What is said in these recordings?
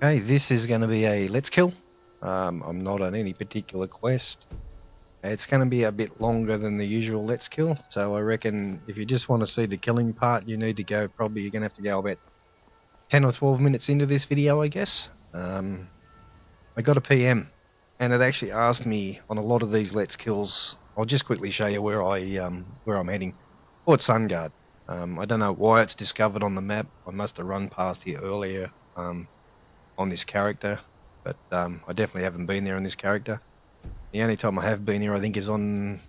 Okay, this is going to be a let's kill. I'm not on any particular quest. It's going to be a bit longer than the usual let's kill, so I reckon if you just want to see the killing part, you need to go, probably you're going to have to go about 10 or 12 minutes into this video, I guess. I got a PM, and it actually asked me on a lot of these let's kills. I'll just quickly show you where I'm heading. Fort Sunguard. I don't know why it's discovered on the map. I must have run past here earlier. On this character, but I definitely haven't been there on this character. The only time I have been here, I think, is on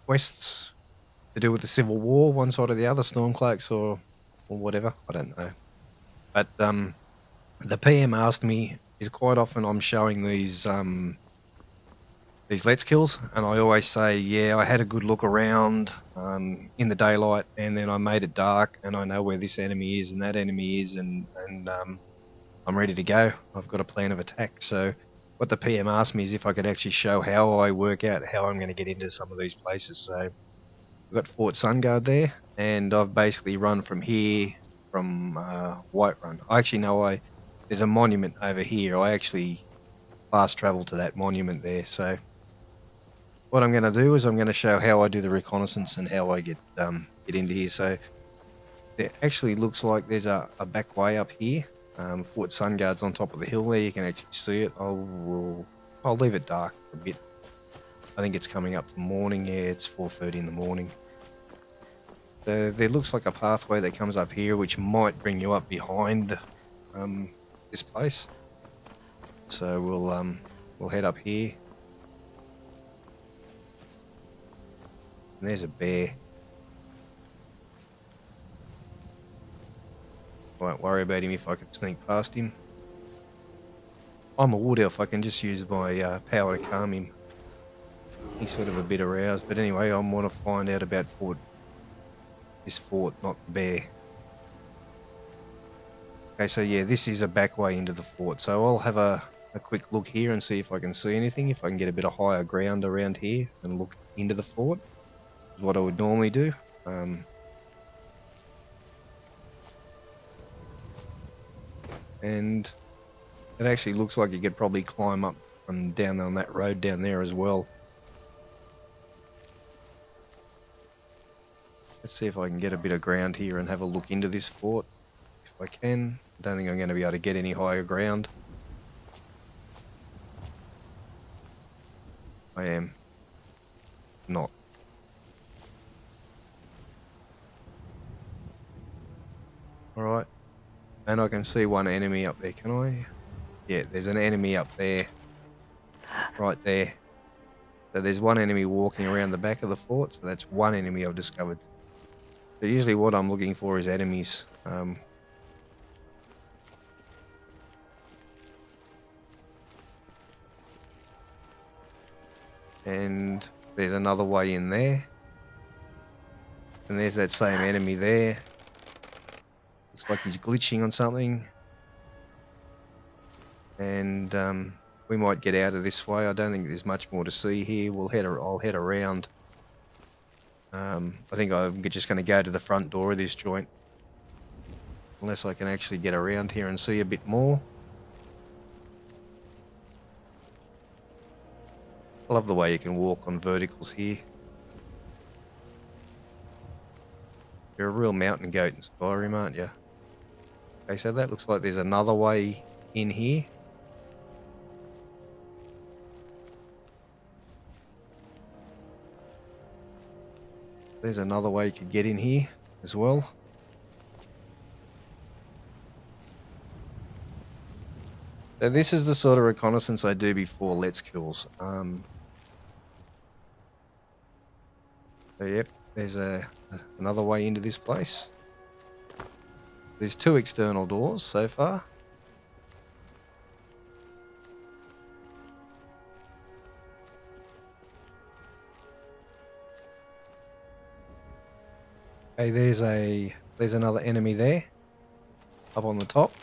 quests to do with the Civil War, one side or the other, Stormcloaks or whatever. I don't know. But the PM asked me, is quite often I'm showing these let's kills, and I always say, yeah, I had a good look around in the daylight, and then I made it dark, and I know where this enemy is and that enemy is, and I'm ready to go. I've got a plan of attack. So what the PM asked me is if I could actually show how I work out how I'm going to get into some of these places. So we've got Fort Sunguard there, and I've basically run from here, from Whiterun. I actually know there's a monument over here. I actually fast travel to that monument there. So what I'm going to do is I'm going to show how I do the reconnaissance and how I get into here. So it actually looks like there's a back way up here. Fort Sunguard's on top of the hill there, you can actually see it. I'll leave it dark for a bit. I think it's coming up to morning, yeah, it's 4:30 in the morning. So there looks like a pathway that comes up here, which might bring you up behind this place. So we'll head up here. And there's a bear. I won't worry about him if I can sneak past him. I'm a wood elf, I can just use my power to calm him. He's sort of a bit aroused, but anyway, I want to find out about this fort, not the bear. Okay, so yeah, this is a back way into the fort, so I'll have a quick look here and see if I can see anything, if I can get a bit of higher ground around here and look into the fort, is what I would normally do. And it actually looks like you could probably climb up from down on that road down there as well. Let's see if I can get a bit of ground here and have a look into this fort. If I can. I don't think I'm going to be able to get any higher ground. I am not. Alright. And I can see one enemy up there, can I? Yeah, there's an enemy up there. Right there. So there's one enemy walking around the back of the fort, so that's one enemy I've discovered. So usually what I'm looking for is enemies. And there's another way in there. And there's that same enemy there. Looks like he's glitching on something. And we might get out of this way. I don't think there's much more to see here. I'll head around. I think I'm just going to go to the front door of this joint. Unless I can actually get around here and see a bit more. I love the way you can walk on verticals here. You're a real mountain goat in Skyrim, aren't you? Okay, so that looks like there's another way in here. There's another way you could get in here as well. So this is the sort of reconnaissance I do before let's kills. So yep, there's another way into this place. There's two external doors so far. Okay, there's another enemy there, up on the top.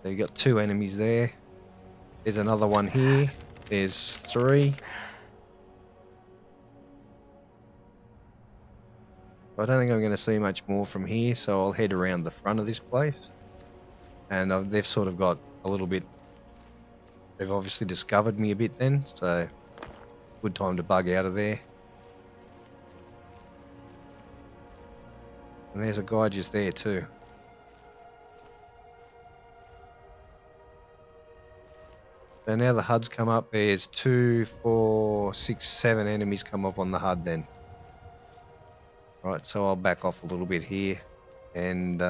So you got two enemies there. There's another one here. There's three. I don't think I'm going to see much more from here, so I'll head around the front of this place. And they've sort of got a little bit... They've obviously discovered me a bit then, so good time to bug out of there. And there's a guy just there too. So now the HUD's come up. There's 2, 4, 6, 7 enemies come up on the HUD then. Right, so I'll back off a little bit here and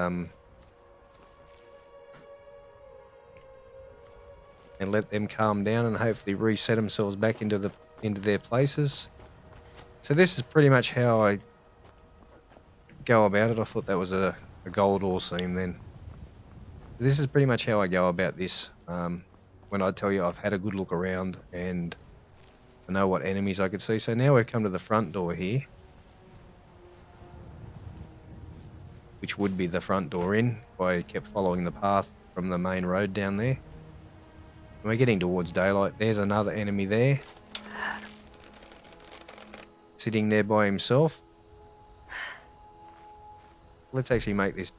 let them calm down and hopefully reset themselves back into their places. So this is pretty much how I go about it. I thought that was a gold ore seam then. This is pretty much how I go about this. When I tell you I've had a good look around and I know what enemies I could see. So now we've come to the front door here, which would be the front door in if I kept following the path from the main road down there. And we're getting towards daylight. There's another enemy there, sitting there by himself. Let's actually make this...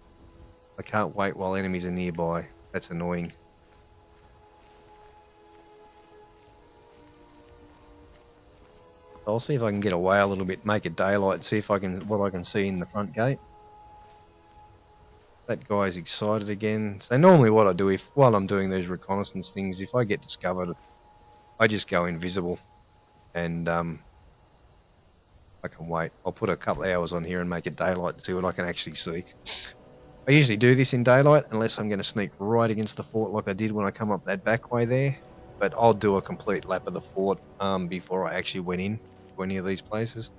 I can't wait while enemies are nearby. That's annoying. I'll see if I can get away a little bit, make it daylight, see if I can what I can see in the front gate. That guy's excited again. So normally what I do while I'm doing those reconnaissance things, if I get discovered, I just go invisible and I can wait. I'll put a couple of hours on here and make it daylight to see what I can actually see. I usually do this in daylight unless I'm going to sneak right against the fort like I did when I come up that back way there. But I'll do a complete lap of the fort before I actually went in to any of these places.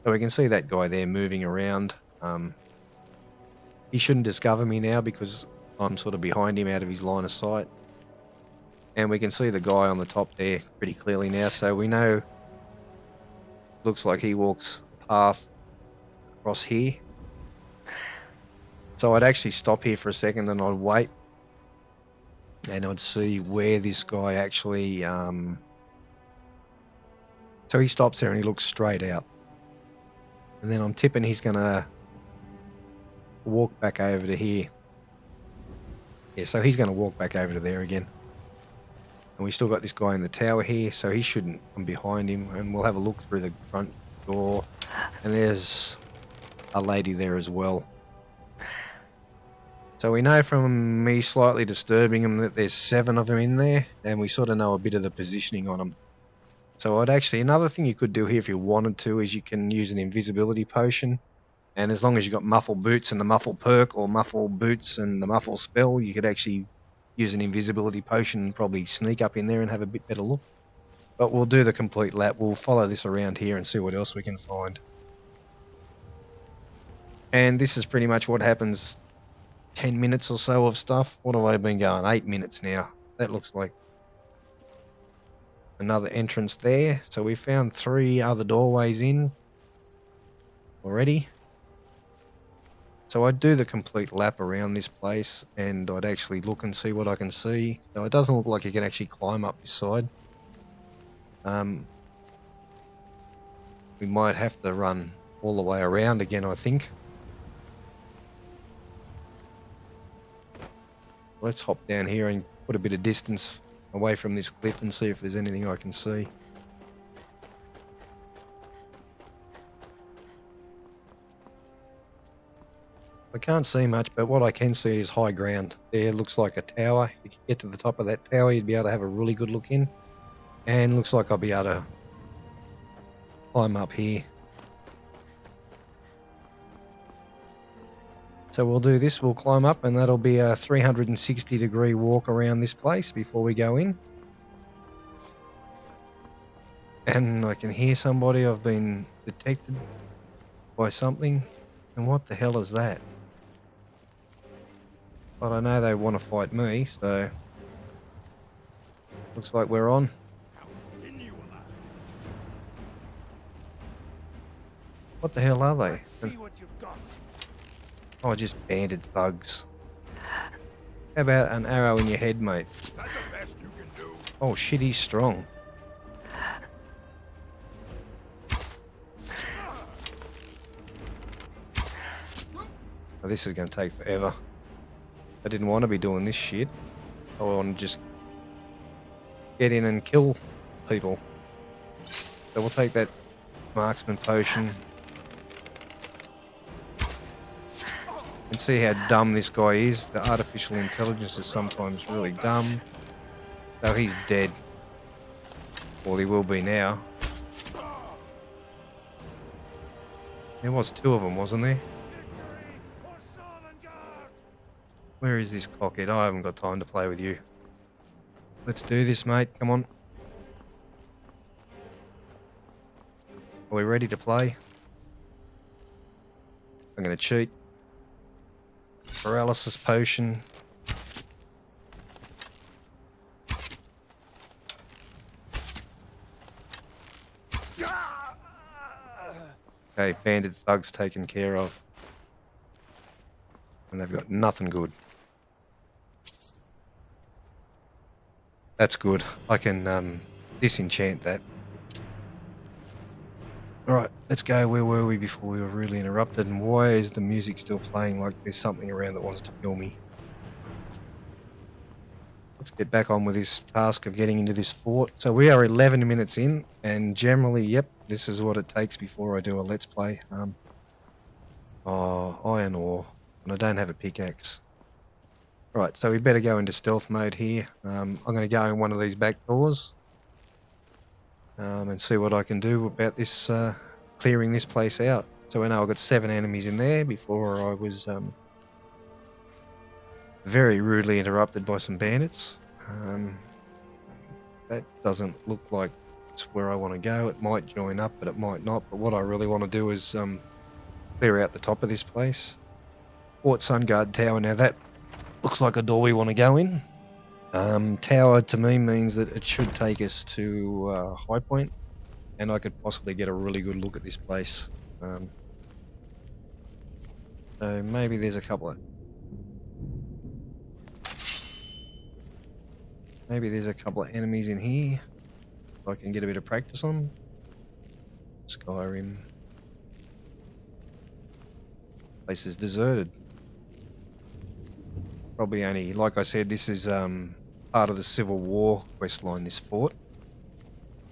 So we can see that guy there moving around. He shouldn't discover me now because I'm sort of behind him out of his line of sight. And we can see the guy on the top there pretty clearly now, so we know, looks like he walks a path across here. So I'd actually stop here for a second and I'd wait and I'd see where this guy actually so he stops there and he looks straight out, and then I'm tipping he's gonna walk back over to here. Yeah, so he's gonna walk back over to there again, and we still got this guy in the tower here, so he shouldn't come behind him. And we'll have a look through the front door, and there's a lady there as well. So we know from me slightly disturbing them that there's 7 of them in there, and we sort of know a bit of the positioning on them. So I'd actually, another thing you could do here if you wanted to is you can use an invisibility potion, and as long as you've got muffle boots and the muffle perk, or muffle boots and the muffle spell, you could actually use an invisibility potion and probably sneak up in there and have a bit better look. But we'll do the complete lap. We'll follow this around here and see what else we can find. And this is pretty much what happens. 10 minutes or so of stuff. What have I been going? 8 minutes now. That looks like another entrance there. So we found 3 other doorways in already. So I'd do the complete lap around this place and I'd actually look and see what I can see. So it doesn't look like you can actually climb up this side. We might have to run all the way around again, I think. Let's hop down here and put a bit of distance away from this cliff and see if there's anything I can see. I can't see much, but what I can see is high ground. There looks like a tower. If you could get to the top of that tower, you'd be able to have a really good look in. And looks like I'll be able to climb up here. So we'll do this, we'll climb up, and that'll be a 360-degree walk around this place before we go in. And I can hear somebody. I've been detected by something. And what the hell is that? But I know they want to fight me, so looks like we're on. What the hell are they? Oh, just bandit thugs. How about an arrow in your head, mate? That's the best you can do. Oh shit, he's strong. Oh, this is going to take forever. I didn't want to be doing this shit. I want to just get in and kill people. So we'll take that marksman potion. And see how dumb this guy is. The artificial intelligence is sometimes really dumb. So he's dead. Well, he will be now. There was two of them, wasn't there? Where is this cockhead? I haven't got time to play with you. Let's do this, mate. Come on. Are we ready to play? I'm going to cheat. Paralysis potion. Okay, bandit thugs taken care of. And they've got nothing good. That's good. I can disenchant that. Alright, let's go. Where were we before we were really interrupted? And why is the music still playing like there's something around that wants to kill me? Let's get back on with this task of getting into this fort. So we are 11 minutes in, and generally, yep, this is what it takes before I do a let's play. Iron ore, and I don't have a pickaxe. Right, so we better go into stealth mode here. I'm going to go in one of these back doors. And see what I can do about this, clearing this place out. So I know I've got 7 enemies in there before I was very rudely interrupted by some bandits. That doesn't look like it's where I want to go. It might join up, but it might not. But what I really want to do is clear out the top of this place. Fort Sunguard Tower. Now that looks like a door we want to go in. Tower to me means that it should take us to High Point, and I could possibly get a really good look at this place. So maybe there's a couple of enemies in here I can get a bit of practice on. Skyrim. Place is deserted. Probably only, like I said, this is part of the Civil War quest line, this fort.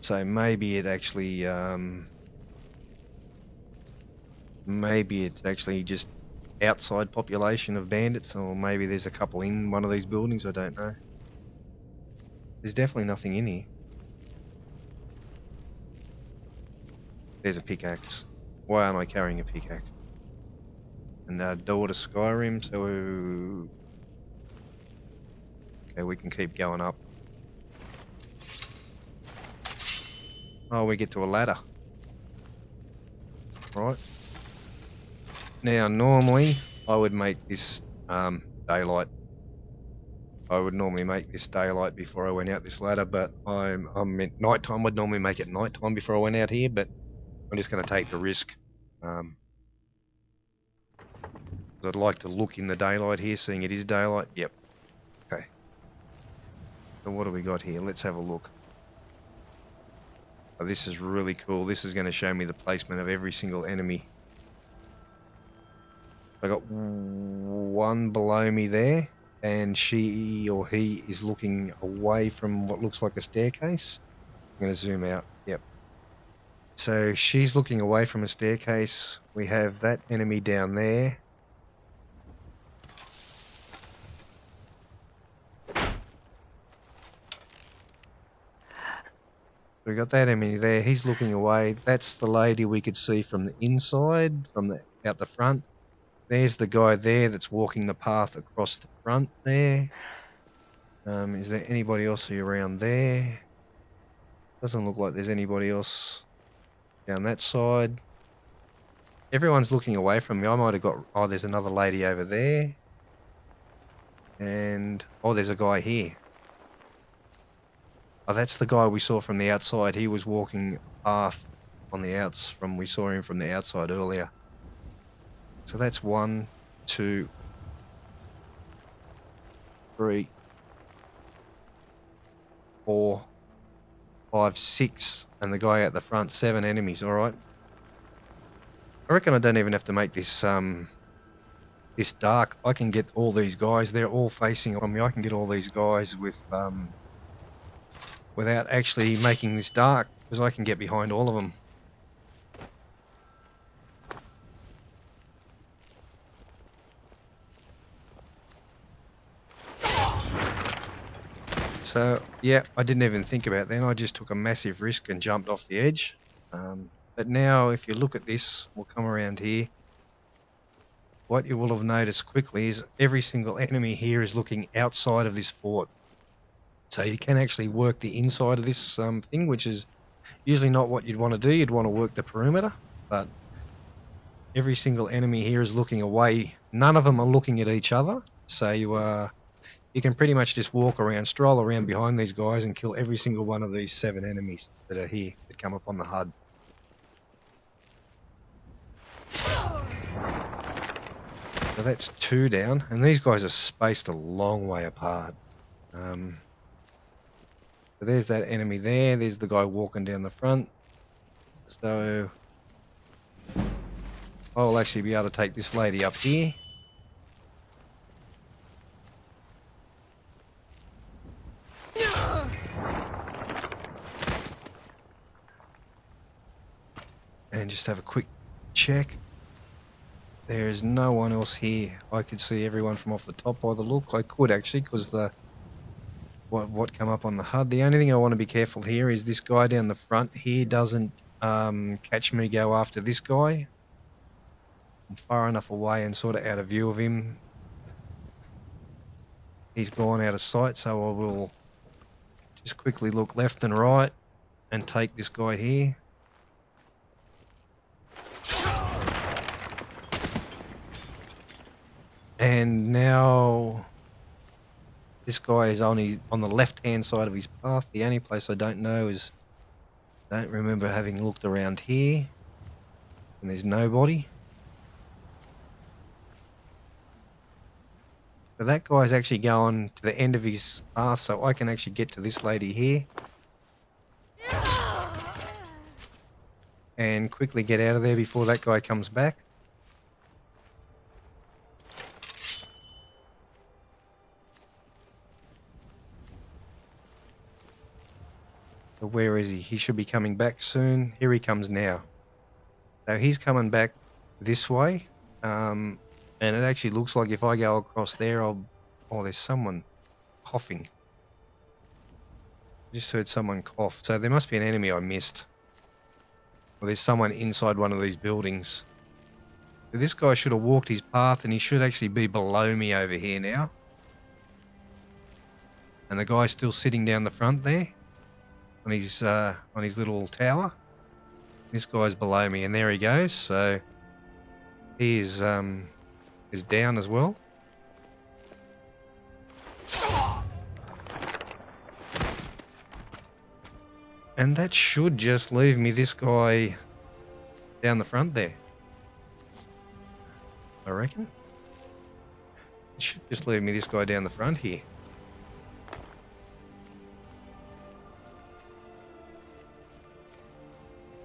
So maybe it actually, maybe it's actually just outside population of bandits, or maybe there's a couple in one of these buildings, I don't know. There's definitely nothing in here. There's a pickaxe. Why aren't I carrying a pickaxe? And door to Skyrim, so... Okay, we can keep going up. Oh, we get to a ladder. Right. Now, normally, I would make this daylight. I would normally make this daylight before I went out this ladder, but I'm at nighttime. I'd normally make it nighttime before I went out here, but I'm just going to take the risk. I'd like to look in the daylight here, seeing it is daylight. Yep. Okay. So what do we got here? Let's have a look. Oh, this is really cool. This is going to show me the placement of every single enemy. I got one below me there, and she or he is looking away from what looks like a staircase. I'm going to zoom out. Yep. So she's looking away from a staircase. We have that enemy down there. We got that enemy there. He's looking away. That's the lady we could see from the inside, out the front. There's the guy there that's walking the path across the front there. Is there anybody else around there? Doesn't look like there's anybody else down that side. Everyone's looking away from me. I might have got... Oh, there's another lady over there. And... Oh, there's a guy here. Oh, that's the guy we saw from the outside. He was walking a path on the outs from... We saw him from the outside earlier. So that's 1, 2, 3, 4, 5, 6, and the guy at the front, 7 enemies. All right. I reckon I don't even have to make this this dark, I can get all these guys. They're all facing on me. I can get all these guys with without actually making this dark, because I can get behind all of them. So yeah, I didn't even think about that. I just took a massive risk and jumped off the edge. But now if you look at this, we'll come around here. What you will have noticed quickly is every single enemy here is looking outside of this fort. So you can actually work the inside of this thing, which is usually not what you'd want to do. You'd want to work the perimeter, but every single enemy here is looking away. None of them are looking at each other, so you can pretty much just walk around, stroll around behind these guys and kill every single one of these 7 enemies that are here, that come up on the HUD. So that's 2 down, and these guys are spaced a long way apart. So there's that enemy there, there's the guy walking down the front. So I'll actually be able to take this lady up here. And just have a quick check. There is no one else here. I could see everyone from off the top by the look. I could actually, because the what come up on the HUD. The only thing I want to be careful here is this guy down the front here doesn't catch me go after this guy. I'm far enough away and sort of out of view of him. He's gone out of sight, so I will just quickly look left and right and take this guy here. And now this guy is only on the left-hand side of his path. The only place I don't know is, I don't remember having looked around here, and there's nobody. So that guy's actually going to the end of his path, so I can actually get to this lady here and quickly get out of there before that guy comes back. So where is he? He should be coming back soon. Here he comes now. So he's coming back this way. And it actually looks like if I go across there, oh, there's someone coughing. I just heard someone cough. So there must be an enemy I missed. Or there's someone inside one of these buildings. So this guy should have walked his path, and he should actually be below me over here now. And the guy's still sitting down the front there on his little tower. This guy's below me, and there he goes. So he is down as well. And that should just leave me this guy down the front there, I reckon. It should just leave me this guy down the front here.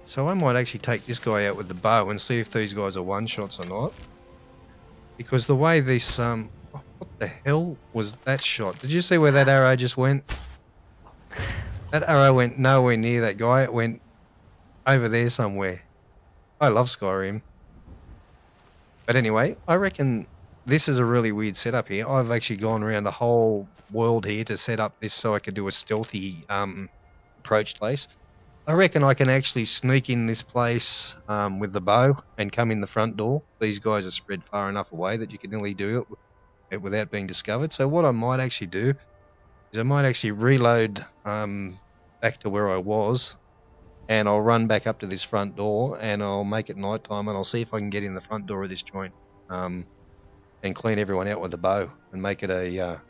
So I might actually take this guy out with the bow and see if these guys are one-shots or not. Because the way this, what the hell was that shot? Did you see where that arrow just went? That arrow went nowhere near that guy. It went over there somewhere. I love Skyrim. But anyway, I reckon this is a really weird setup here. I've actually gone around the whole world here to set up this so I could do a stealthy approach place. I reckon I can actually sneak in this place with the bow and come in the front door. These guys are spread far enough away that you can nearly do it without being discovered. So what I might actually do is I might actually reload back to where I was, and I'll run back up to this front door, and I'll make it night time, and I'll see if I can get in the front door of this joint and clean everyone out with a bow and make it a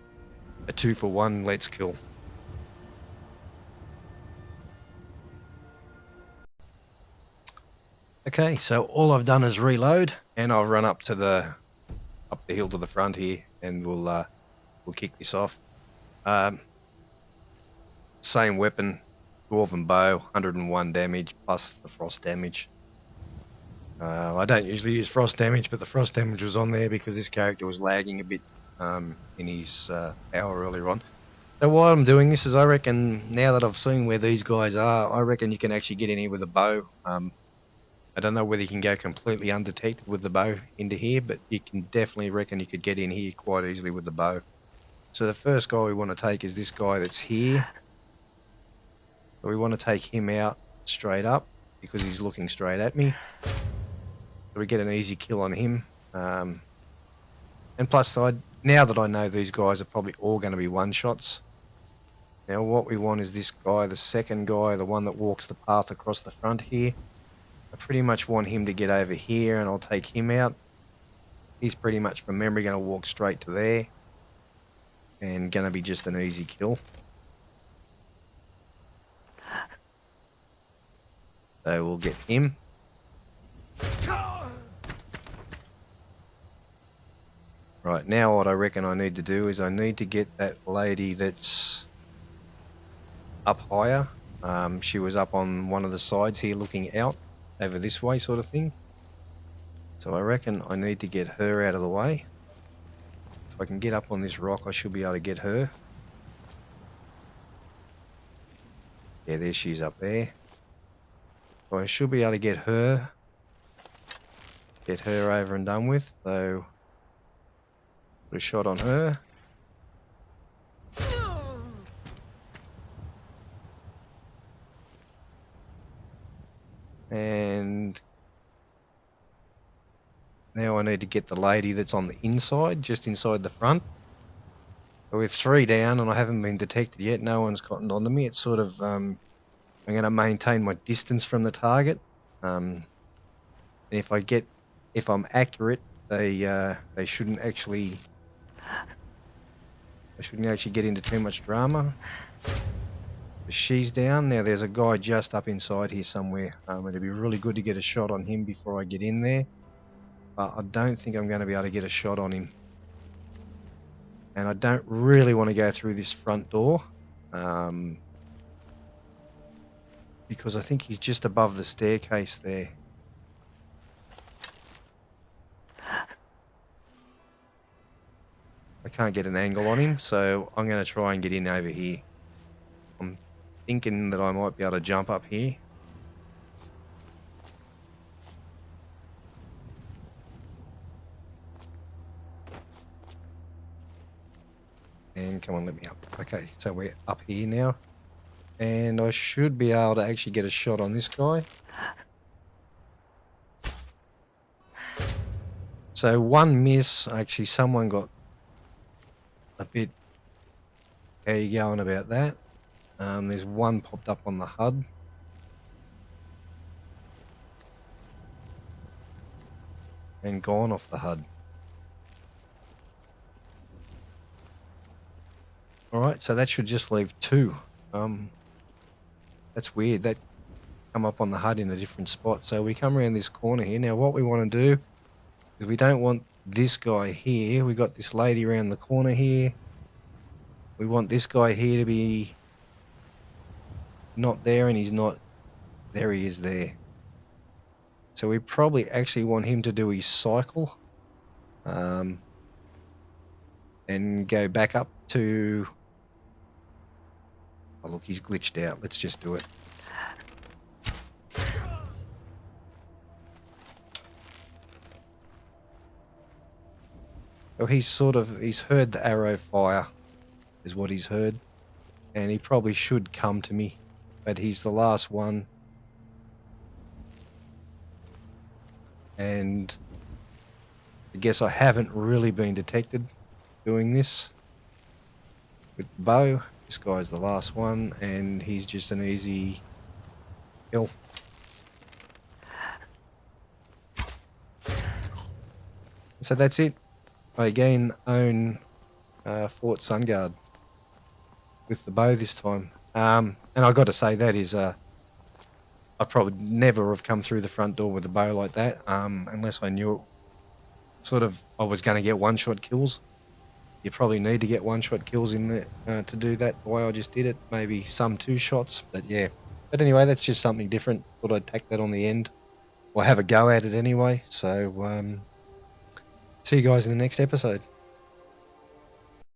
2-for-1 let's kill. Okay, so all I've done is reload, and I'll run up the hill to the front here, and we'll kick this off. Same weapon, dwarven bow, 101 damage plus the frost damage. I don't usually use frost damage, but the frost damage was on there because this character was lagging a bit in his power earlier on. So why I'm doing this is I reckon now that I've seen where these guys are, I reckon you can actually get in here with a bow. I don't know whether you can go completely undetected with the bow into here, but you can definitely reckon you could get in here quite easily with the bow. So the first guy we want to take is this guy that's here. So we want to take him out straight up because he's looking straight at me. So we get an easy kill on him. And plus, now that I know these guys are probably all going to be one-shots, now what we want is this guy, the second guy, the one that walks the path across the front here. I pretty much want him to get over here and I'll take him out. He's pretty much from memory going to walk straight to there and going to be just an easy kill. So we'll get him. Right, now what I reckon I need to do is I need to get that lady that's up higher. She was up on one of the sides here looking out over this way sort of thing. So I reckon I need to get her out of the way. If I can get up on this rock, I should be able to get her. Yeah, there she is up there. So I should be able to get her over and done with. So put a shot on her. And now I need to get the lady that's on the inside, just inside the front. So with 3 down and I haven't been detected yet, no one's gotten onto me. It's sort of, I'm going to maintain my distance from the target. And if I'm accurate, they shouldn't actually get into too much drama. She's down. Now there's a guy just up inside here somewhere. It'd be really good to get a shot on him before I get in there. But I don't think I'm going to be able to get a shot on him. And I don't really want to go through this front door. Because I think he's just above the staircase there. I can't get an angle on him, so I'm going to try and get in over here. I'm thinking that I might be able to jump up here. And come on, let me up. Okay, so we're up here now. And I should be able to actually get a shot on this guy. So one miss, actually someone got a bit... How you going about that? There's one popped up on the HUD. And gone off the HUD. Alright, so that should just leave 2. That's weird, that come up on the HUD in a different spot. So we come around this corner here. Now what we want to do is we don't want this guy here. We got this lady around the corner here. We want this guy here to be not there, and he's not. There he is there. So we probably actually want him to do his cycle. And go back up to... Oh look, he's glitched out. Let's just do it. So he's heard the arrow fire, is what he's heard. And he probably should come to me, but he's the last one. And I guess I haven't really been detected doing this with the bow. This guy's the last one, and he's just an easy kill. So that's it. I again own Fort Sunguard with the bow this time. And I got to say that is I probably never have come through the front door with a bow like that, unless I knew it, I was going to get one-shot kills. You probably need to get one-shot kills in there to do that the way I just did it. Maybe some 2 shots, but yeah. But anyway, that's just something different. Thought I'd tack that on the end. or have a go at it anyway. So see you guys in the next episode.